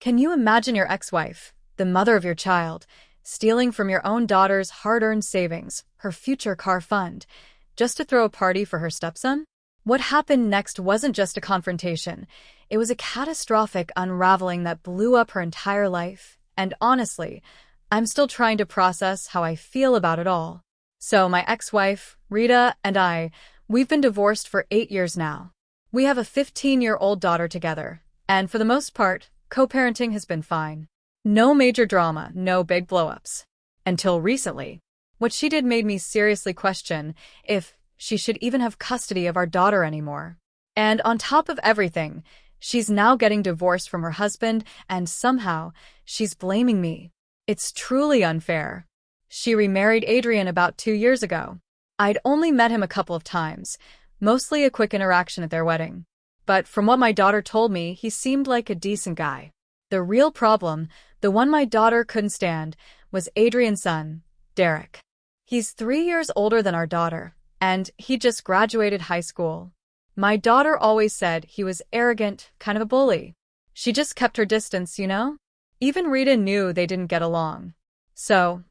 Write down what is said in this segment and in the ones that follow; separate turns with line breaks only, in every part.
Can you imagine your ex-wife, the mother of your child, stealing from your own daughter's hard-earned savings, her future car fund, just to throw a party for her stepson? What happened next wasn't just a confrontation. It was a catastrophic unraveling that blew up her entire life. And honestly, I'm still trying to process how I feel about it all. So my ex-wife, Rita, and we've been divorced for 8 years now. We have a 15-year-old daughter together, and for the most part, co-parenting has been fine. No major drama, no big blow-ups. Until recently. What she did made me seriously question if she should even have custody of our daughter anymore. And on top of everything, she's now getting divorced from her husband, and somehow, she's blaming me. It's truly unfair. She remarried Adrian about 2 years ago. I'd only met him a couple of times, mostly a quick interaction at their wedding. But from what my daughter told me, he seemed like a decent guy. The real problem, the one my daughter couldn't stand, was Adrian's son, Derek. He's 3 years older than our daughter, and he just graduated high school. My daughter always said he was arrogant, kind of a bully. She just kept her distance, you know? Even Rita knew they didn't get along. So,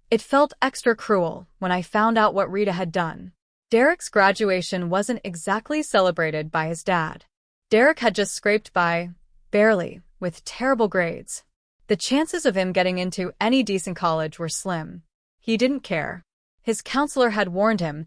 it felt extra cruel when I found out what Rita had done. Derek's graduation wasn't exactly celebrated by his dad. Derek had just scraped by, barely, with terrible grades. The chances of him getting into any decent college were slim. He didn't care. His counselor had warned him,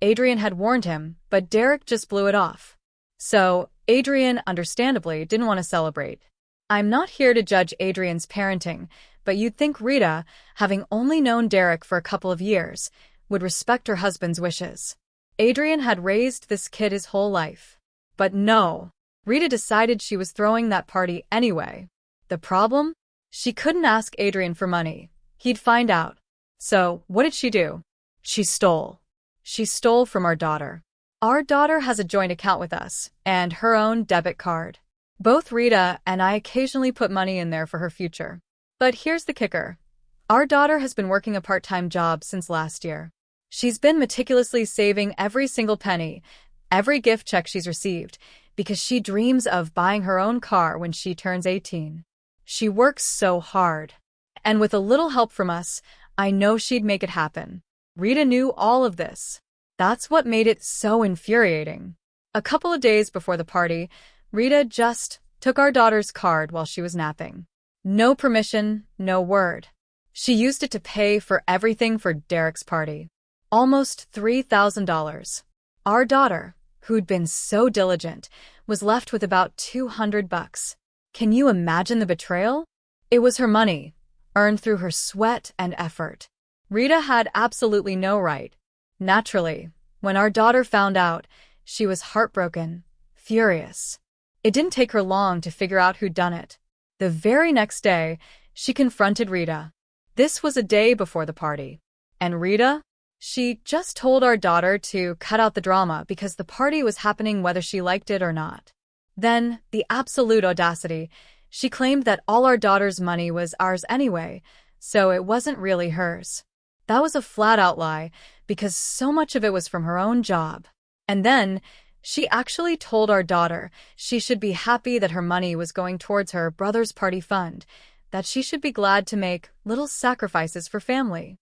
Adrian had warned him, but Derek just blew it off. So, Adrian, understandably, didn't want to celebrate. I'm not here to judge Adrian's parenting, but you'd think Rita, having only known Derek for a couple of years, would respect her husband's wishes. Adrian had raised this kid his whole life. But no, Rita decided she was throwing that party anyway. The problem? She couldn't ask Adrian for money. He'd find out. So, what did she do? She stole. She stole from our daughter. Our daughter has a joint account with us, and her own debit card. Both Rita and I occasionally put money in there for her future. But here's the kicker. Our daughter has been working a part-time job since last year. She's been meticulously saving every single penny, every gift check she's received, because she dreams of buying her own car when she turns 18. She works so hard. And with a little help from us, I know she'd make it happen. Rita knew all of this. That's what made it so infuriating. A couple of days before the party, Rita just took our daughter's card while she was napping. No permission, no word. She used it to pay for everything for Derek's party. Almost $3,000. Our daughter, who'd been so diligent, was left with about $200. Can you imagine the betrayal? It was her money, earned through her sweat and effort. Rita had absolutely no right. Naturally, when our daughter found out, she was heartbroken, furious. It didn't take her long to figure out who'd done it. The very next day, she confronted Rita. This was a day before the party. And Rita? She just told our daughter to cut out the drama because the party was happening whether she liked it or not. Then, the absolute audacity, she claimed that all our daughter's money was ours anyway, so it wasn't really hers. That was a flat-out lie, because so much of it was from her own job. And then, she actually told our daughter she should be happy that her money was going towards her brother's party fund, that she should be glad to make little sacrifices for family.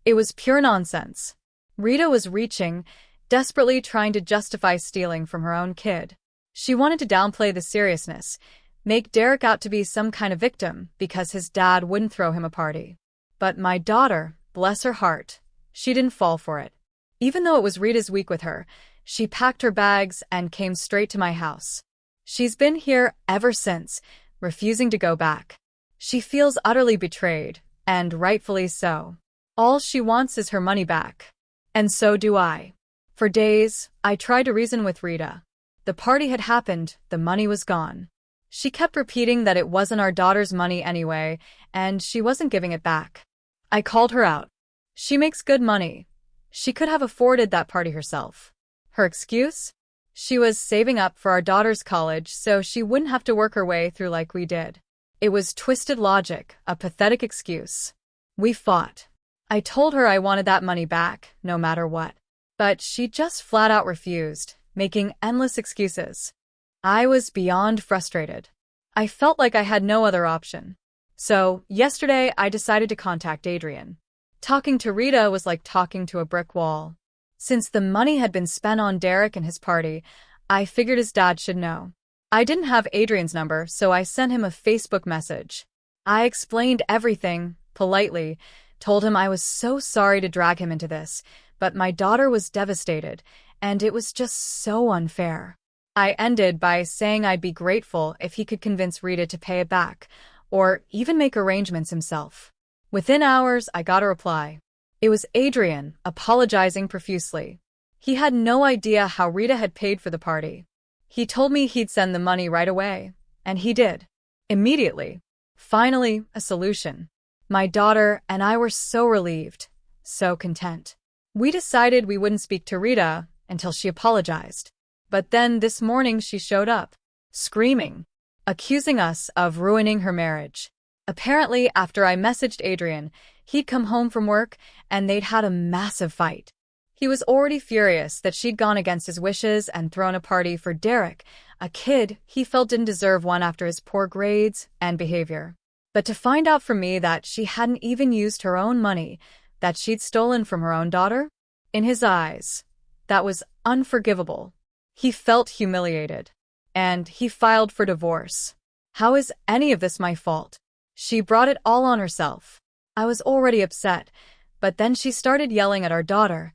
It was pure nonsense. Rita was reaching, desperately trying to justify stealing from her own kid. She wanted to downplay the seriousness, make Derek out to be some kind of victim because his dad wouldn't throw him a party. But my daughter, bless her heart, she didn't fall for it. Even though it was Rita's week with her, she packed her bags and came straight to my house. She's been here ever since, refusing to go back. She feels utterly betrayed, and rightfully so. All she wants is her money back. And so do I. For days, I tried to reason with Rita. The party had happened, the money was gone. She kept repeating that it wasn't our daughter's money anyway, and she wasn't giving it back. I called her out. She makes good money. She could have afforded that party herself. Her excuse? She was saving up for our daughter's college so she wouldn't have to work her way through like we did. It was twisted logic, a pathetic excuse. We fought. I told her I wanted that money back, no matter what. But she just flat out refused, making endless excuses. I was beyond frustrated. I felt like I had no other option. So, yesterday I decided to contact Adrian. Talking to Rita was like talking to a brick wall. Since the money had been spent on Derek and his party, I figured his dad should know. I didn't have Adrian's number, so I sent him a Facebook message. I explained everything, politely, told him I was so sorry to drag him into this, but my daughter was devastated, and it was just so unfair. I ended by saying I'd be grateful if he could convince Rita to pay it back, or even make arrangements himself. Within hours, I got a reply. It was Adrian, apologizing profusely. He had no idea how Rita had paid for the party. He told me he'd send the money right away, and he did. Immediately. Finally, a solution. My daughter and I were so relieved, so content. We decided we wouldn't speak to Rita until she apologized. But then this morning she showed up, screaming, accusing us of ruining her marriage. Apparently, after I messaged Adrian, he'd come home from work and they'd had a massive fight. He was already furious that she'd gone against his wishes and thrown a party for Derek, a kid he felt didn't deserve one after his poor grades and behavior. But to find out from me that she hadn't even used her own money, that she'd stolen from her own daughter? In his eyes, that was unforgivable. He felt humiliated. And he filed for divorce. How is any of this my fault? She brought it all on herself. I was already upset, but then she started yelling at our daughter,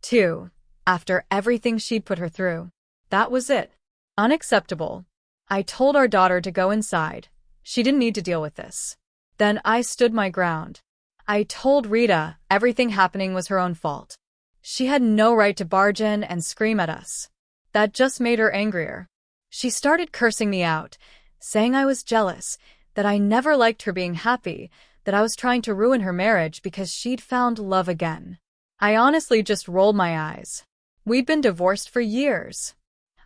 too, after everything she'd put her through. That was it. Unacceptable. I told our daughter to go inside. She didn't need to deal with this. Then I stood my ground. I told Rita everything happening was her own fault. She had no right to barge in and scream at us. That just made her angrier. She started cursing me out, saying I was jealous, that I never liked her being happy, that I was trying to ruin her marriage because she'd found love again. I honestly just rolled my eyes. We'd been divorced for years.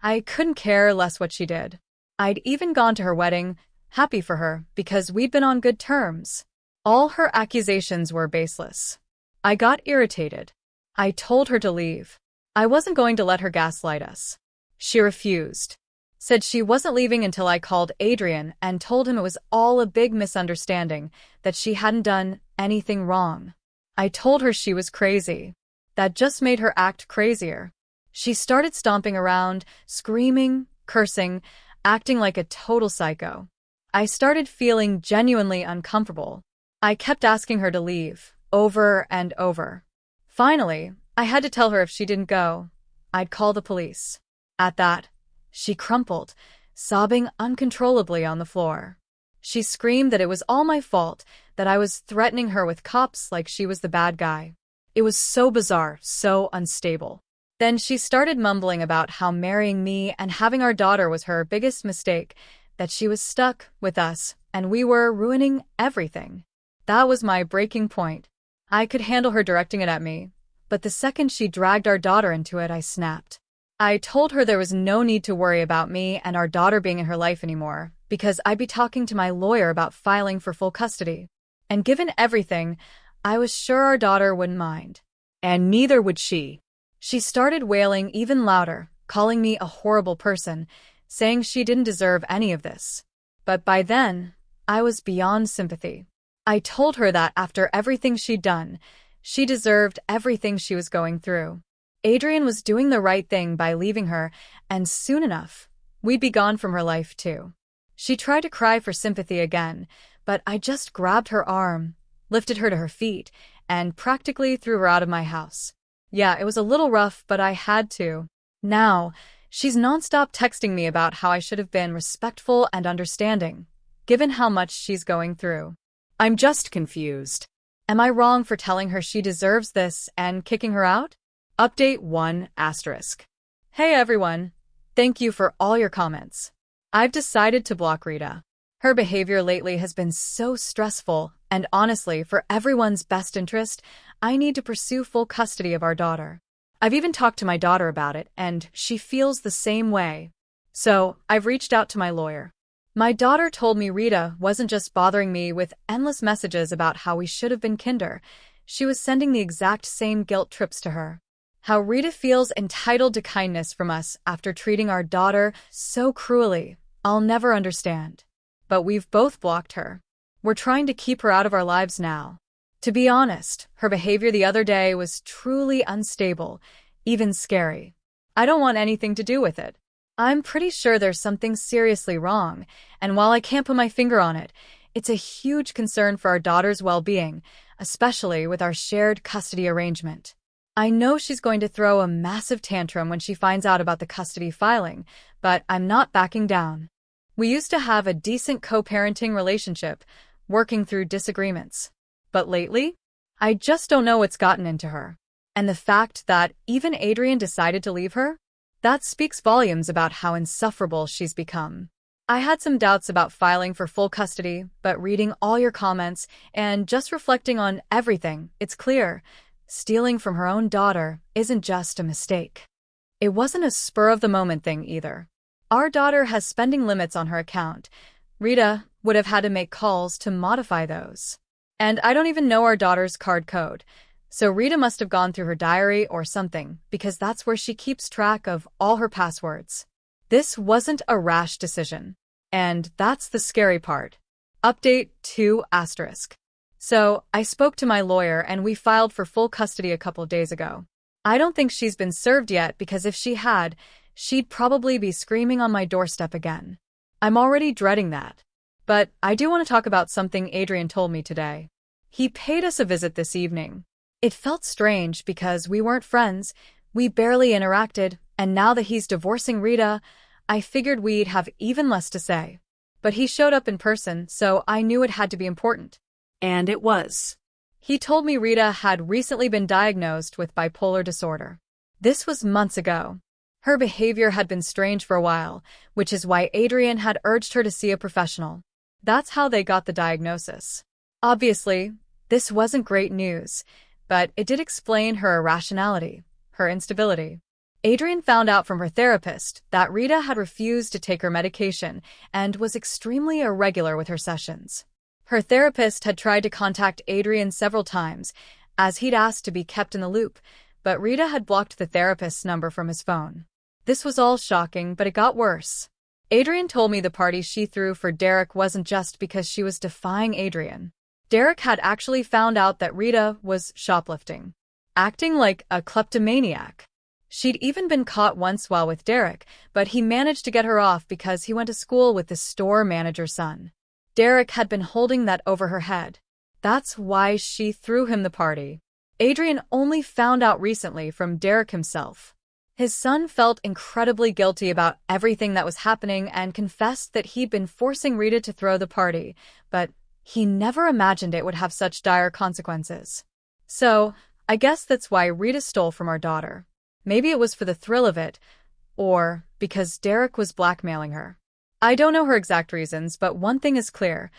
I couldn't care less what she did. I'd even gone to her wedding, happy for her, because we'd been on good terms. All her accusations were baseless. I got irritated. I told her to leave. I wasn't going to let her gaslight us. She refused. Said she wasn't leaving until I called Adrian and told him it was all a big misunderstanding, that she hadn't done anything wrong. I told her she was crazy. That just made her act crazier. She started stomping around, screaming, cursing, acting like a total psycho. I started feeling genuinely uncomfortable. I kept asking her to leave, over and over. Finally, I had to tell her if she didn't go, I'd call the police. At that, she crumpled, sobbing uncontrollably on the floor. She screamed that it was all my fault, that I was threatening her with cops like she was the bad guy. It was so bizarre, so unstable. Then she started mumbling about how marrying me and having our daughter was her biggest mistake, that she was stuck with us, and we were ruining everything. That was my breaking point. I could handle her directing it at me, but the second she dragged our daughter into it, I snapped. I told her there was no need to worry about me and our daughter being in her life anymore, because I'd be talking to my lawyer about filing for full custody. And given everything, I was sure our daughter wouldn't mind. And neither would she. She started wailing even louder, calling me a horrible person, saying she didn't deserve any of this. But by then, I was beyond sympathy. I told her that after everything she'd done, she deserved everything she was going through. Adrian was doing the right thing by leaving her, and soon enough, we'd be gone from her life too. She tried to cry for sympathy again, but I just grabbed her arm, lifted her to her feet, and practically threw her out of my house. Yeah, it was a little rough, but I had to. Now, she's nonstop texting me about how I should have been respectful and understanding, given how much she's going through. I'm just confused. Am I wrong for telling her she deserves this and kicking her out? Update 1 asterisk. Hey everyone. Thank you for all your comments. I've decided to block Rita. Her behavior lately has been so stressful, and honestly, for everyone's best interest, I need to pursue full custody of our daughter. I've even talked to my daughter about it, and she feels the same way. So, I've reached out to my lawyer. My daughter told me Rita wasn't just bothering me with endless messages about how we should have been kinder. She was sending the exact same guilt trips to her. How Rita feels entitled to kindness from us after treating our daughter so cruelly, I'll never understand. but we've both blocked her. We're trying to keep her out of our lives now. To be honest, her behavior the other day was truly unstable, even scary. I don't want anything to do with it. I'm pretty sure there's something seriously wrong, and while I can't put my finger on it, it's a huge concern for our daughter's well-being, especially with our shared custody arrangement. I know she's going to throw a massive tantrum when she finds out about the custody filing, but I'm not backing down. We used to have a decent co-parenting relationship, working through disagreements. But lately, I just don't know what's gotten into her. And the fact that even Adrian decided to leave her? That speaks volumes about how insufferable she's become. I had some doubts about filing for full custody, but reading all your comments and just reflecting on everything, it's clear. Stealing from her own daughter isn't just a mistake. It wasn't a spur-of-the-moment thing either. Our daughter has spending limits on her account. Rita would have had to make calls to modify those. And I don't even know our daughter's card code. So Rita must have gone through her diary or something, because that's where she keeps track of all her passwords. This wasn't a rash decision. And that's the scary part. Update 2 asterisk. So I spoke to my lawyer and we filed for full custody a couple days ago. I don't think she's been served yet because if she had, she'd probably be screaming on my doorstep again. I'm already dreading that. But I do want to talk about something Adrian told me today. He paid us a visit this evening. It felt strange because we weren't friends, we barely interacted, and now that he's divorcing Rita, I figured we'd have even less to say. But he showed up in person, so I knew it had to be important. And it was. He told me Rita had recently been diagnosed with bipolar disorder. This was months ago. Her behavior had been strange for a while, which is why Adrian had urged her to see a professional. That's how they got the diagnosis. Obviously, this wasn't great news, but it did explain her irrationality, her instability. Adrian found out from her therapist that Rita had refused to take her medication and was extremely irregular with her sessions. Her therapist had tried to contact Adrian several times, as he'd asked to be kept in the loop, but Rita had blocked the therapist's number from his phone. This was all shocking, but it got worse. Adrian told me the party she threw for Derek wasn't just because she was defying Adrian. Derek had actually found out that Rita was shoplifting, acting like a kleptomaniac. She'd even been caught once while with Derek, but he managed to get her off because he went to school with the store manager's son. Derek had been holding that over her head. That's why she threw him the party. Adrian only found out recently from Derek himself. His son felt incredibly guilty about everything that was happening and confessed that he'd been forcing Rita to throw the party, but he never imagined it would have such dire consequences. So, I guess that's why Rita stole from our daughter. Maybe it was for the thrill of it, or because Derek was blackmailing her. I don't know her exact reasons, but one thing is clear.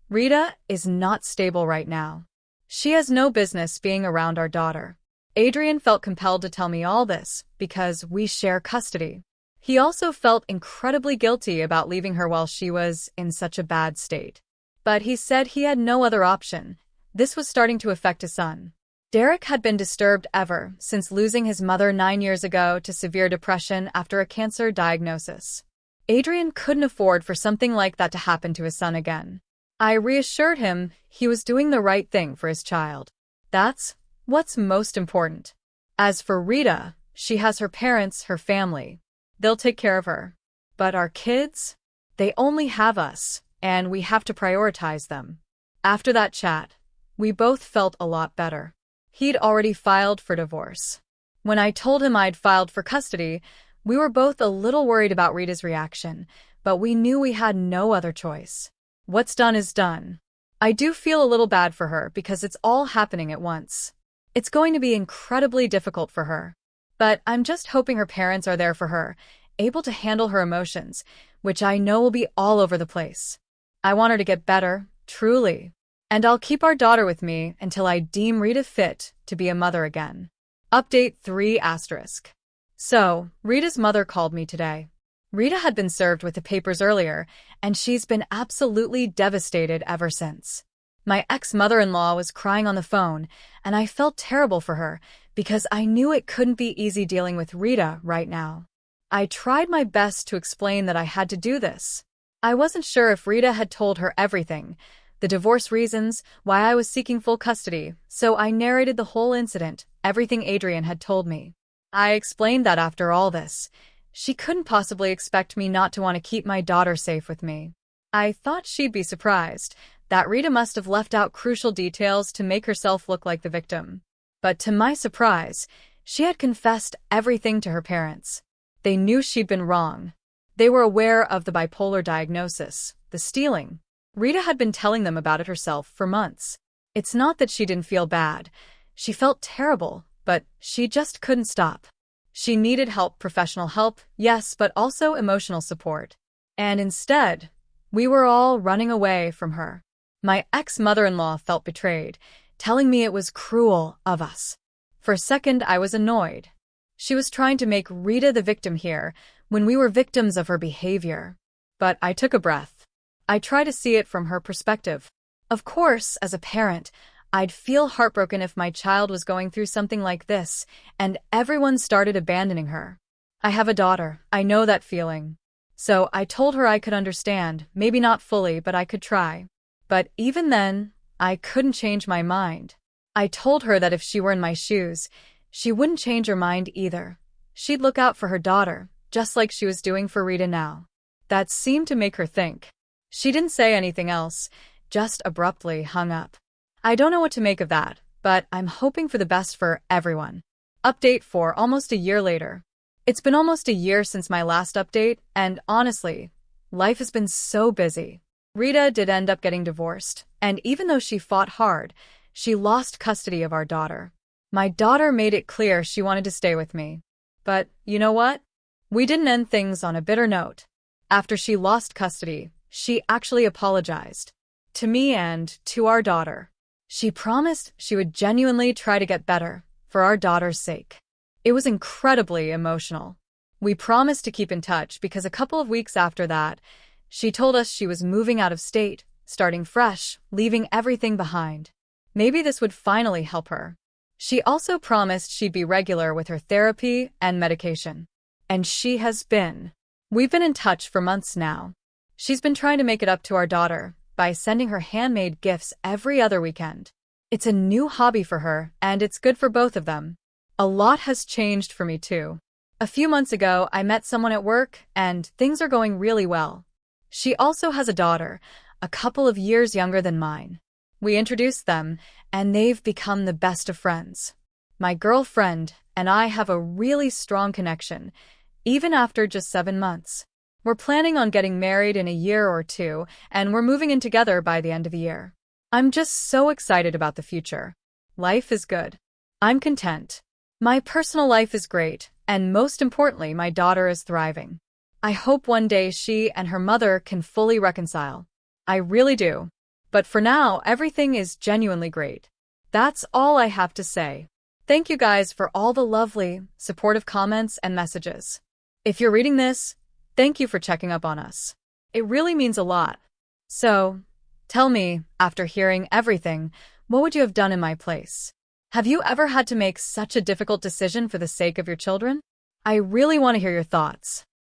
Rita is not stable right now. She has no business being around our daughter. Adrian felt compelled to tell me all this because we share custody. He also felt incredibly guilty about leaving her while she was in such a bad state. But he said he had no other option. This was starting to affect his son. Derek had been disturbed ever since losing his mother 9 years ago to severe depression after a cancer diagnosis. Adrian couldn't afford for something like that to happen to his son again. I reassured him he was doing the right thing for his child. That's what's most important. As for Rita, she has her parents, her family. They'll take care of her. But our kids? They only have us, and we have to prioritize them. After that chat, we both felt a lot better. He'd already filed for divorce. When I told him I'd filed for custody, we were both a little worried about Rita's reaction, but we knew we had no other choice. What's done is done. I do feel a little bad for her because it's all happening at once. It's going to be incredibly difficult for her. But I'm just hoping her parents are there for her, able to handle her emotions, which I know will be all over the place. I want her to get better, truly. And I'll keep our daughter with me until I deem Rita fit to be a mother again. Update 3 asterisk. So, Rita's mother called me today. Rita had been served with the papers earlier, and she's been absolutely devastated ever since. My ex-mother-in-law was crying on the phone, and I felt terrible for her because I knew it couldn't be easy dealing with Rita right now. I tried my best to explain that I had to do this. I wasn't sure if Rita had told her everything, the divorce reasons, why I was seeking full custody, so I narrated the whole incident, everything Adrian had told me. I explained that after all this, she couldn't possibly expect me not to want to keep my daughter safe with me. I thought she'd be surprised, that Rita must have left out crucial details to make herself look like the victim. But to my surprise, she had confessed everything to her parents. They knew she'd been wrong. They were aware of the bipolar diagnosis, the stealing. Rita had been telling them about it herself for months. It's not that she didn't feel bad. She felt terrible, but she just couldn't stop. She needed help, professional help, yes, but also emotional support. And instead, we were all running away from her. My ex-mother-in-law felt betrayed, telling me it was cruel of us. For a second, I was annoyed. She was trying to make Rita the victim here, when we were victims of her behavior. But I took a breath. I tried to see it from her perspective. Of course, as a parent, I'd feel heartbroken if my child was going through something like this, and everyone started abandoning her. I have a daughter, I know that feeling. So I told her I could understand, maybe not fully, but I could try. But even then, I couldn't change my mind. I told her that if she were in my shoes, she wouldn't change her mind either. She'd look out for her daughter, just like she was doing for Rita now. That seemed to make her think. She didn't say anything else, just abruptly hung up. I don't know what to make of that, but I'm hoping for the best for everyone. Update for almost a year later. It's been almost a year since my last update, and honestly, life has been so busy. Rita did end up getting divorced, and even though she fought hard, she lost custody of our daughter. My daughter made it clear she wanted to stay with me. But you know what? We didn't end things on a bitter note. After she lost custody, she actually apologized. To me and to our daughter. She promised she would genuinely try to get better, for our daughter's sake. It was incredibly emotional. We promised to keep in touch because a couple of weeks after that, she told us she was moving out of state, starting fresh, leaving everything behind. Maybe this would finally help her. She also promised she'd be regular with her therapy and medication. And she has been. We've been in touch for months now. She's been trying to make it up to our daughter by sending her handmade gifts every other weekend. It's a new hobby for her, and it's good for both of them. A lot has changed for me too. A few months ago, I met someone at work, and things are going really well. She also has a daughter, a couple of years younger than mine. We introduced them, and they've become the best of friends. My girlfriend and I have a really strong connection, even after just 7 months. We're planning on getting married in a year or two, and we're moving in together by the end of the year. I'm just so excited about the future. Life is good. I'm content. My personal life is great, and most importantly, my daughter is thriving. I hope one day she and her mother can fully reconcile. I really do. But for now, everything is genuinely great. That's all I have to say. Thank you guys for all the lovely, supportive comments and messages. If you're reading this, thank you for checking up on us. It really means a lot. So, tell me, after hearing everything, what would you have done in my place? Have you ever had to make such a difficult decision for the sake of your children? I really want to hear your thoughts.